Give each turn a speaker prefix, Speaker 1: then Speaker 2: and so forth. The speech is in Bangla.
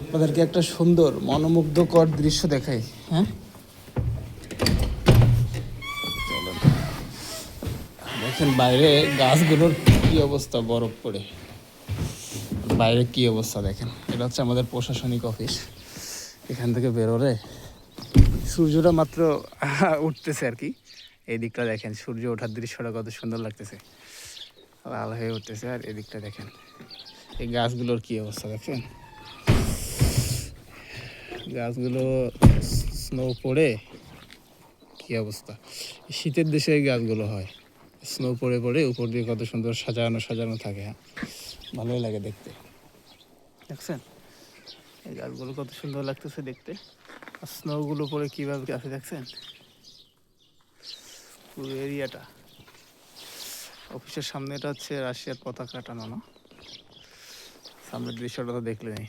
Speaker 1: আপনাদেরকে একটা সুন্দর মনোমুগ্ধকর দৃশ্য দেখাই। হ্যাঁ, চলেন। দেখেন বাইরে গাছগুলোর কি অবস্থা, বরফ পড়ে বাইরে কি অবস্থা দেখেন। এটা হচ্ছে আমাদের প্রশাসনিক অফিস। এখান থেকে বেরোলে সূর্যটা মাত্র উঠতেছে আর কি। এই দিকটা দেখেন, সূর্য ওঠার দৃশ্যটা কত সুন্দর লাগতেছে, লাল হয়ে উঠতেছে। আর এদিকটা দেখেন, এই গাছগুলোর কি অবস্থা দেখেন। গাছগুলো স্নো পড়ে কি অবস্থা। শীতের দেশে এই গাছগুলো হয়, স্নো পড়ে পড়ে উপর দিয়ে কত সুন্দর সাজানো সাজানো থাকে। হ্যাঁ, ভালোই লাগে দেখতে। দেখছেন এই গাছগুলো কত সুন্দর লাগতেছে দেখতে। আর স্নোগুলো পরে কীভাবে আছে দেখছেন, পুরো এরিয়াটা। অফিসের সামনে এটা হচ্ছে রাশিয়ার পতাকা টানানো। সামনের দৃশ্যটা তো দেখলেনই।